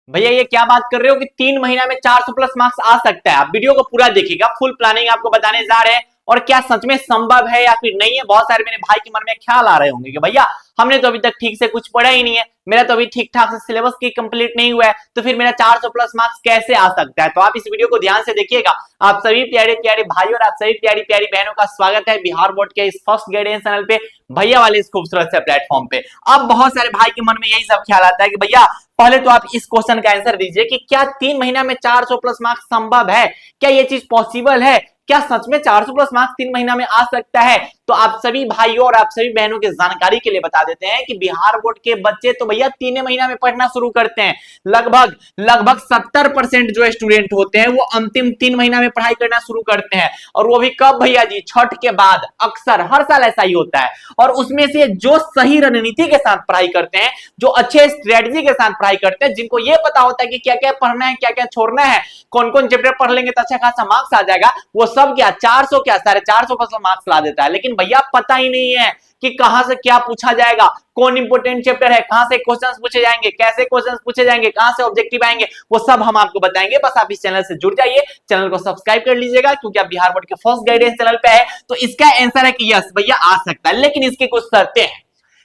भैया ये क्या बात कर रहे हो कि 3 महीना में 400 प्लस मार्क्स आ सकता है? आप वीडियो को पूरा देखिएगा, फुल प्लानिंग आपको बताने जा रहे हैं। और क्या सच में संभव है या फिर नहीं है? बहुत सारे मेरे भाई के मन में ख्याल आ रहे होंगे कि भैया हमने तो अभी तक ठीक से कुछ पढ़ा ही नहीं है, मेरा तो अभी ठीक ठाक से सिलेबस की कंप्लीट नहीं हुआ है, तो फिर मेरा 400 प्लस मार्क्स कैसे आ सकता है? तो आप इस वीडियो को ध्यान से देखिएगा। आप सभी प्यारे प्यारे भाई और आप सभी प्यारी प्यारी बहनों का स्वागत है बिहार बोर्ड के इस फर्स्ट गाइडेंस चैनल पे, भैया वाले इस खूबसूरत से प्लेटफॉर्म पे। अब बहुत सारे भाई के मन में यही सब ख्याल आता है कि भैया पहले तो आप इस क्वेश्चन का आंसर दीजिए कि क्या 3 महीना में 400 प्लस मार्क्स संभव है? क्या ये चीज पॉसिबल है? क्या सच में 400 प्लस मार्क्स 3 महीना में आ सकता है? तो आप सभी भाइयों और आप सभी बहनों की जानकारी के लिए बता देते हैं कि बिहार बोर्ड के बच्चे तो भैया 3 महीना में पढ़ना शुरू करते हैं। लगभग लगभग 70% जो स्टूडेंट होते हैं वो अंतिम 3 महीना में पढ़ाई करना शुरू करते हैं। और वो भी कब भैया जी? छठ के बाद। अक्सर हर साल ऐसा ही होता है। और उसमें से जो सही रणनीति के साथ पढ़ाई करते हैं, जो अच्छे स्ट्रेटजी के साथ पढ़ाई करते हैं, जिनको ये पता होता है कि क्या क्या पढ़ना है, क्या क्या छोड़ना है, कौन कौन चैप्टर पढ़ लेंगे तो अच्छा खासा मार्क्स आ जाएगा, वो सब क्या 400 क्या 450 मार्क्स ला देता है। लेकिन भैया पता ही नहीं है कि कहां से क्या पूछा जाएगा, कौन इंपोर्टेंट चैप्टर है, कहां से क्वेश्चंस पूछे जाएंगे, कैसे क्वेश्चंस पूछे जाएंगे, कहां से ऑब्जेक्टिव आएंगे, वो सब हम आपको बताएंगे। बस आप इस चैनल से जुड़ जाइए, चैनल को सब्सक्राइब कर लीजिएगा, क्योंकि आप बिहार बोर्ड के फर्स्ट गाइडेंस चैनल पे है। तो इसका आंसर है कि यस भैया आ सकता है, लेकिन इसकी कुछ शर्तें हैं।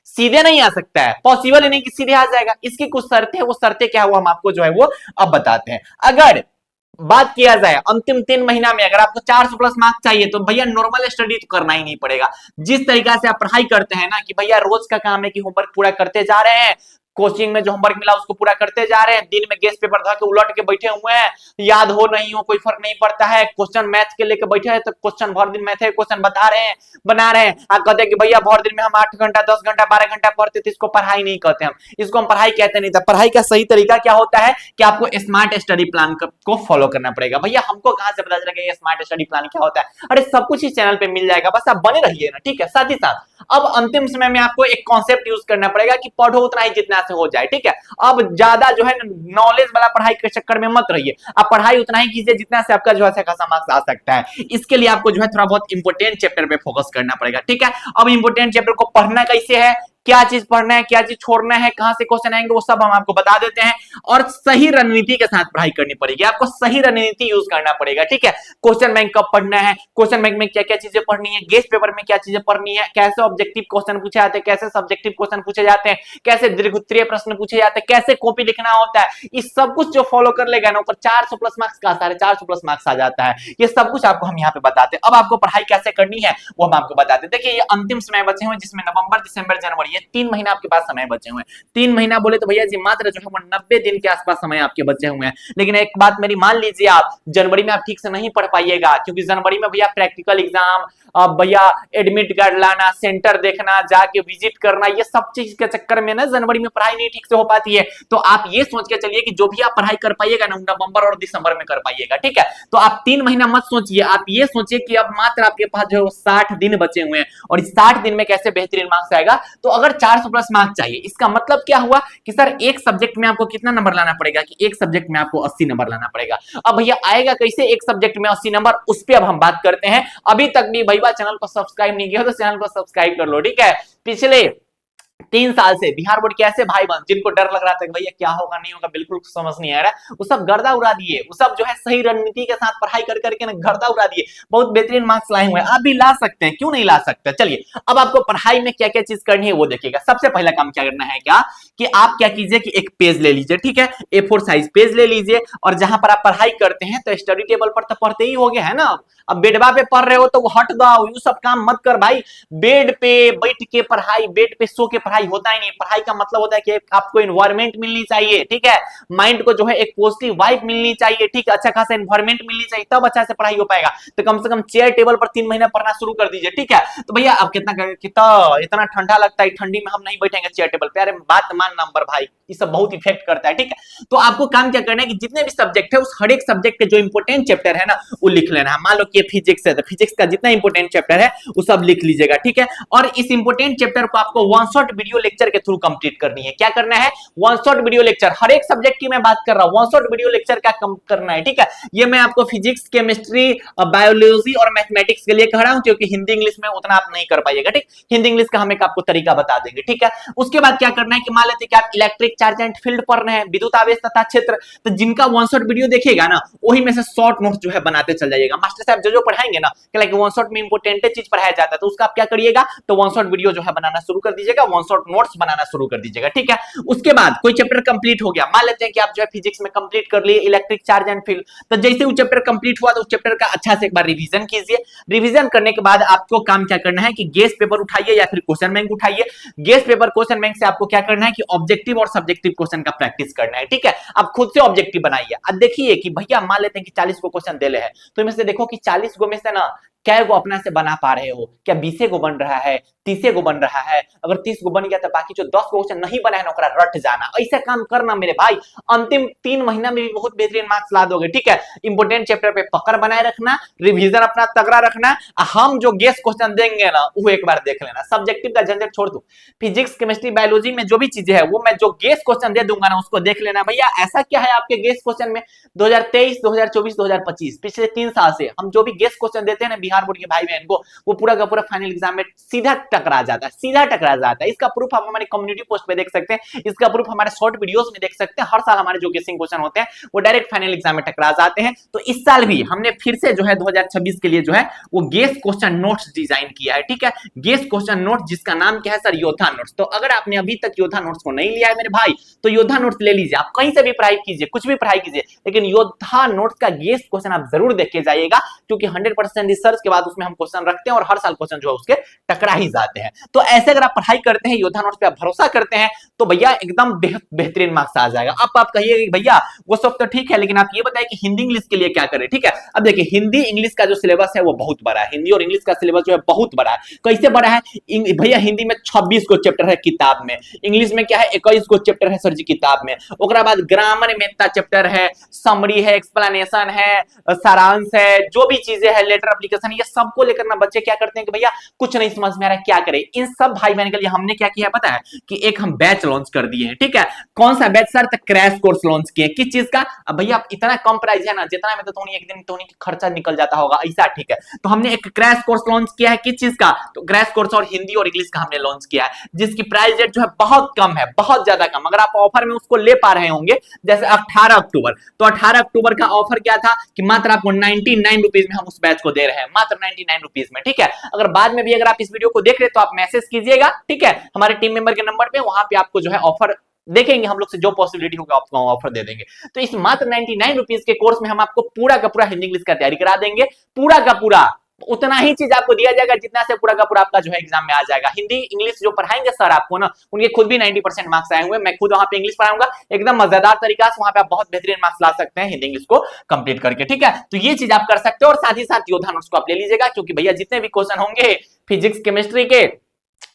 सीधे नहीं आ सकता है, पॉसिबल ही नहीं कि सीधे आ जाएगा। इसकी कुछ शर्तें हैं, वो शर्तें क्या है वो हम आपको जो है वो अब बताते हैं। अगर बात किया जाए अंतिम 3 महीना में अगर आपको 400 प्लस मार्क्स चाहिए तो भैया नॉर्मल स्टडी तो करना ही नहीं पड़ेगा। जिस तरीका से आप पढ़ाई करते हैं ना कि भैया रोज का काम है कि होमवर्क पूरा करते जा रहे हैं, कोचिंग में जो होमवर्क मिला उसको पूरा करते जा रहे हैं, दिन में गेस्ट पेपर धर के उलट के बैठे हुए हैं, याद हो नहीं हो कोई फर्क नहीं पड़ता है, क्वेश्चन मैथ के लेके बैठे हैं तो क्वेश्चन भर दिन मैथ क्वेश्चन बता रहे हैं, बना रहे हैं। आप कहते हैं कि भैया भर दिन में हम 8 घंटा 10 घंटा 12 घंटा पढ़ते थे, इसको पढ़ाई नहीं कहते, हम इसको हम पढ़ाई कहते नहीं था। पढ़ाई का सही तरीका क्या होता है कि आपको स्मार्ट स्टडी प्लान को फॉलो करना पड़ेगा। भैया हमको कहां से पता चलेगा ये स्मार्ट स्टडी प्लान क्या होता है? अरे सब कुछ इस चैनल पे मिल जाएगा, बस आप बने रहिए ना, ठीक है। साथ ही साथ अब अंतिम समय में आपको एक कॉन्सेप्ट यूज करना पड़ेगा कि पढ़ो उतना ही जितना से हो जाए, ठीक है। अब ज्यादा जो है नॉलेज वाला पढ़ाई के चक्कर में मत रहिए, आप पढ़ाई उतना ही कीजिए जितना से आपका जो है खासा मार्क्स आ सकता है। इसके लिए आपको जो है थोड़ा बहुत इंपोर्टेंट चैप्टर पे फोकस करना पड़ेगा, ठीक है। अब इंपोर्टेंट चैप्टर को पढ़ना कैसे है, क्या चीज पढ़ना है, क्या चीज छोड़ना है, कहां से क्वेश्चन आएंगे, वो सब हम आपको बता देते हैं। और सही रणनीति के साथ पढ़ाई करनी पड़ेगी, आपको सही रणनीति यूज करना पड़ेगा, ठीक है। क्वेश्चन बैंक कब पढ़ना है, क्वेश्चन बैंक में क्या क्या चीजें पढ़नी है, गेस्ट पेपर में क्या चीजें पढ़नी है, कैसे ऑब्जेक्टिव क्वेश्चन पूछे जाते हैं, कैसे सब्जेक्टिव क्वेश्चन पूछे जाते हैं, कैसे दीर्घ उत्तरीय प्रश्न पूछे जाते हैं, कैसे कॉपी लिखना होता है, इस सब कुछ जो फॉलो कर लेगा ना ऊपर 400 प्लस मार्क्स का 450 प्लस मार्क्स आ जाता है। ये सब कुछ आपको हम यहाँ पे बताते हैं। अब आपको पढ़ाई कैसे करनी है वो हम आपको बताते हैं। देखिए ये अंतिम समय बचे हुए जिसमें नवंबर दिसंबर जनवरी, ये 3 महीना आपके पास समय बचे हुए हैं। 3 महीना बोले तो भैया जी मात्र जो है 90 दिन के आसपास समय आपके बचे हुए हैं। लेकिन एक बात मेरी मान लीजिए, आप जनवरी में आप ठीक से नहीं पढ़ पाइएगा, क्योंकि जनवरी में भैया प्रैक्टिकल एग्जाम, भैया एडमिट कार्ड लाना, सेंटर देखना, जाके विजिट करना, ये सब चीज के चक्कर में ना जनवरी में पढ़ाई नहीं ठीक से हो पाती है। तो आप ये सोच के चलिए कि जो भी आप पढ़ाई कर पाइएगा ना नवंबर और दिसंबर में कर पाइएगा, ठीक है। तो आप 3 महीना मत सोचिए, आप ये सोचिए कि अब मात्र आपके पास जो 60 दिन बचे हुए हैं और इस 60 दिन में कैसे बेहतरीन मार्क्स आएगा। तो अगर 400 प्लस मार्क्स चाहिए, इसका मतलब क्या हुआ कि सर एक सब्जेक्ट में आपको कितना नंबर लाना पड़ेगा, कि एक सब्जेक्ट में आपको 80 नंबर लाना पड़ेगा। अब भैया आएगा कैसे एक सब्जेक्ट में 80 नंबर, उस पर अब हम बात करते हैं। अभी तक भी भैया चैनल को सब्सक्राइब नहीं किया तो चैनल को सब्सक्राइब कर लो, ठीक है। पिछले 3 साल से बिहार बोर्ड के ऐसे भाई बंद जिनको डर लग रहा था कि भैया क्या होगा नहीं होगा, बिल्कुल समझ नहीं आ रहा, वो सब गर्दा उड़ा दिए, वो सब जो है सही रणनीति के साथ पढ़ाई कर करके ना गर्दा उड़ा दिए, बहुत बेहतरीन मार्क्स लाए हुए हैं। आप भी ला सकते हैं, क्यों नहीं ला सकते। चलिए अब आपको पढ़ाई में क्या क्या चीज करनी है वो देखिएगा। सबसे पहला काम क्या करना है, क्या कि आप क्या कीजिए कि एक पेज ले लीजिए, ठीक है, A4 साइज पेज ले लीजिए, और जहां पर आप पढ़ाई करते हैं तो स्टडी टेबल पर तो पढ़ते ही हो गए है ना। अब बेडवा पे पढ़ रहे हो तो वो हट जाओ, यू सब काम मत कर भाई। बेड पे बैठ के पढ़ाई, बेड पे सो के पढ़ाई होता ही नहीं। पढ़ाई का मतलब होता है कि आपको एनवायरमेंट मिलनी चाहिए, ठीक है, माइंड को जो है एक पॉजिटिव वाइब मिलनी चाहिए, ठीक है, अच्छा खासा एनवायरमेंट मिलनी चाहिए, तब अच्छा से पढ़ाई हो पाएगा। तो कम से कम चेयर टेबल पर 3 महीना पढ़ना शुरू कर दीजिए, ठीक है। तो भैया अब कितना इतना ठंडा लगता है, ठंडी में हम नहीं बैठेंगे चेयर टेबल पे, अरे बात मान नंबर भाई, ये सब बहुत इफेक्ट करता है, ठीक है। तो आपको काम क्या करना है कि जितने भी सब्जेक्ट है उस हर एक सब्जेक्ट के जो इंपोर्टेंट चैप्टर है ना वो लिख लेना है। मान लो कि फिजिक्स है तो फिजिक्स का जितना इंपोर्टेंट चैप्टर है वो सब लिख लीजिएगा, ठीक है। और इस इंपोर्टेंट चैप्टर को आपको वन शॉट वीडियो लेक्चर के थ्रू कंप्लीट करनी है। क्या करना है? वन शॉट वीडियो लेक्चर, हर एक सब्जेक्ट की मैं बात कर रहा हूं, वन शॉट वीडियो लेक्चर क्या करना है, ठीक है। ये मैं आपको फिजिक्स, केमिस्ट्री, बायोलॉजी और मैथमेटिक्स के लिए कह रहा हूं, क्योंकि हिंदी इंग्लिश में उतना आप नहीं कर पाइएगा, ठीक। हिंदी इंग्लिश का हम एक आपको तरीका बता देंगे, ठीक है। उसके बाद क्या करना है कि मान लेते हैं कि आप इलेक्ट्रिक चार्ज एंड फील्ड पढ़ रहे हैं, विद्युत आवेश तथा क्षेत्र, तो जिनका वन शॉट वीडियो देखेगा ना, वही में से शॉर्ट नोट्स जो है बनाते चल जाइएगा। मास्टर साहब जो पढ़ाएंगे ना, कि वन शॉट में इंपोर्टेंट चीज पढ़ाया जाता है, तो उसका आप क्या करिएगा, तो वन शॉट वीडियो जो है बनाना शुरू कर दीजिएगा, वन शॉट नोट्स बनाना शुरू कर दीजिएगा, ठीक है। उसके बाद कोई चैप्टर कंप्लीट हो गया, मान लेते हैं कि आप जो है फिजिक्स में कंप्लीट कर लिए इलेक्ट्रिक चार्ज एंड फील्ड, तो जैसे वो चैप्टर कंप्लीट हुआ तो उस चैप्टर का अच्छा से एक बार रिवीजन कीजिए। रिवीजन करने के बाद आपको काम क्या करना है कि गेस पेपर उठाइए या फिर क्वेश्चन बैंक उठाइए। गेस पेपर क्वेश्चन बैंक से आपको क्या करना है कि ऑब्जेक्टिव और सब्जेक्टिव क्वेश्चन का प्रैक्टिस करना है, ठीक है। आप खुद से ऑब्जेक्टिव बनाइए। अब देखिए कि भैया मान लेते हैं कि 40 को क्वेश्चन दे ले है, तो इनमें से देखो कि 40 को में से ना क्या को अपना से बना पा रहे हो, क्या 20 को बन रहा है, 30 को बन रहा है। अगर 30 को बन गया तो बाकी जो 10 को क्वेश्चन नहीं बना है ना ओकरा रट जाना। ऐसा काम करना मेरे भाई, अंतिम 3 महीना में भी बहुत बेहतरीन मार्क्स ला दोगे, ठीक है। इंपोर्टेंट चैप्टर पे पकड़ बनाए रखना, रिवीजन अपना तगड़ा रखना। हम जो गेस क्वेश्चन देंगे ना वो एक बार देख लेना, सब्जेक्टिव का झंझट छोड़ दो। फिजिक्स, केमिस्ट्री, बायोलॉजी में जो भी चीजें है वो मैं जो गेस क्वेश्चन दे दूंगा ना उसको देख लेना। भैया ऐसा क्या है आपके गेस क्वेश्चन में 2023, 2024, 2025 पिछले 3 साल से हम जो भी गेस क्वेश्चन देते हैं ना बिहार बोर्ड के भाई बहन को, वो पूरा का पूरा फाइनल एग्जाम में सीधा टकरा जाता है, सीधा टकरा जाता है। इसका प्रूफ आप हमारे कम्युनिटी पोस्ट पे देख सकते हैं, इसका प्रूफ हमारे शॉर्ट वीडियोस में देख सकते हैं। हर साल हमारे जो गेसिंग क्वेश्चन होते हैं वो डायरेक्ट फाइनल एग्जाम में टकरा जाते हैं। तो इस साल भी हमने फिर से जो है 2026 के लिए जो है वो गेस क्वेश्चन नोट्स डिजाइन किया है, ठीक है। गेस क्वेश्चन नोट्स जिसका नाम क्या है सर, योद्धा नोट्स। तो अगर आपने अभी तक योद्धा नोट्स को नहीं लिया है मेरे भाई, तो योद्धा नोट्स ले लीजिए। आप कहीं से भी पढ़ाई कीजिए, कुछ भी पढ़ाई कीजिए, लेकिन योद्धा नोट्स का गेस क्वेश्चन आप जरूर देख के जाइएगा, क्योंकि 100% रिसर्च के बाद उसमें हम क्वेश्चन रखते हैं और हर साल क्वेश्चन जो है उसके टकरा ही जाते हैं। तो ऐसे अगर आप पढ़ाई करते हैं, योद्धा नोट्स पे आप भरोसा करते हैं, तो भैया एकदम बेहतरीन मार्क्स आ जाएगा। अब आप कहिएगा कि भैया वो सब तो ठीक है, लेकिन आप ये बताइए कि हिंदी इंग्लिश के लिए क्या करें, ठीक है। अब देखिए हिंदी इंग्लिश का जो सिलेबस है वो बहुत बड़ा है, हिंदी और इंग्लिश का सिलेबस जो है बहुत बड़ा है। कैसे बड़ा है भैया? हिंदी में 26 को चैप्टर है किताब में, इंग्लिश में क्या है 21 को चैप्टर है सर जी किताब में। ओकरा बाद ग्रामर में इतना चैप्टर है, समरी है, एक्सप्लेनेशन है, सारांश है, जो भी चीजें है, लेटर एप्लीकेशन, ये सबको लेकर ना बच्चे क्या करते हैं कि भैया कुछ नहीं समझ में आ रहा है क्या करें। इन सब भाई बहन के लिए हमने क्या किया पता है कि एक हम बैच लॉन्च कर दिए हैं, ठीक है। कौन सा batch sir? Crash course launch किए। किस चीज का? अब भैया आप इतना कम प्राइस है ना, जितना में तो धोनी एक दिन धोनी का खर्चा निकल जाता होगा ऐसा, ठीक है। तो हमने एक क्रैश कोर्स लॉन्च किया है। किस चीज का? तो क्रैश कोर्स और हिंदी और इंग्लिश का हमने लॉन्च किया है, जिसकी प्राइस रेट जो है बहुत कम है, बहुत ज्यादा कम। अगर आप ऑफर में उसको ले पा रहे होंगे, जैसे 18 अक्टूबर, तो 18 अक्टूबर का ऑफर क्या था कि मात्र आपको 99 रुपीज में हम उस बैच को दे रहे हैं, मात्र 99 रुपीज में, ठीक है। अगर बाद में भी अगर आप इस वीडियो को देख रहे तो आप मैसेज कीजिएगा, ठीक है, हमारे टीम मेंबर के नंबर पे, वहां पे आपको जो है ऑफर देखेंगे, हम लोग से जो पॉसिबिलिटी होगा आपको ऑफर दे देंगे। तो इस मात्र 99 रुपीज के कोर्स में हम आपको पूरा का पूरा हिंदी इंग्लिश का तैयारी करा देंगे, पूरा का पूरा उतना ही चीज आपको दिया जाएगा जितना से पूरा का पूरा आपका जो है एग्जाम में आ जाएगा। हिंदी इंग्लिश जो पढ़ाएंगे सर आपको ना, उनके खुद भी 90% मार्क्स आए हुए, मैं खुद वहां पे इंग्लिश पढ़ाऊंगा एकदम मजेदार तरीका से, वहां पे आप बहुत बेहतरीन मार्क्स ला सकते हैं हिंदी इंग्लिश को कंप्लीट करके, ठीक है। तो ये चीज आप कर सकते हो, और साथ ही साथ योद्धा नोट्स को आप ले लीजिएगा, क्योंकि भैया जितने भी क्वेश्चन होंगे फिजिक्स केमिस्ट्री के,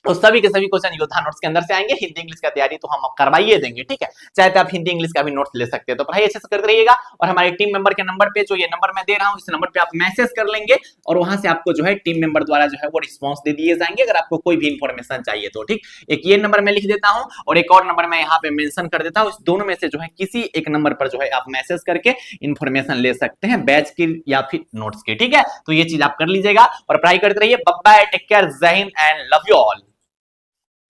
तो सभी के सभी क्वेश्चन योद्धा नोट्स के अंदर से आएंगे। हिंदी इंग्लिश का तैयारी तो हम करवाइए देंगे, ठीक है। चाहे तो आप हिंदी इंग्लिश का भी नोट्स ले सकते हैं। तो पढ़ाई अच्छे से करते रहिएगा, और हमारे टीम मेंबर के नंबर पे, जो ये नंबर मैं दे रहा हूं, इस नंबर पे आप मैसेज कर लेंगे, और वहां से आपको जो है टीम मेंबर द्वारा जो है वो रिस्पॉन्स दे दिए जाएंगे, अगर आपको कोई भी इंफॉर्मेशन चाहिए तो, ठीक। एक ये नंबर मैं लिख देता हूं, और एक और नंबर मैं यहाँ पे मेंशन कर देता हूं। इस दोनों में से जो है किसी एक नंबर पर जो है आप मैसेज करके इंफॉर्मेशन ले सकते हैं, बैच की या फिर नोट्स की, ठीक है। तो ये चीज आप कर लीजिएगा और पढ़ाई करते रहिए। बाय बाय, टेक केयर, जय Hind and love you all.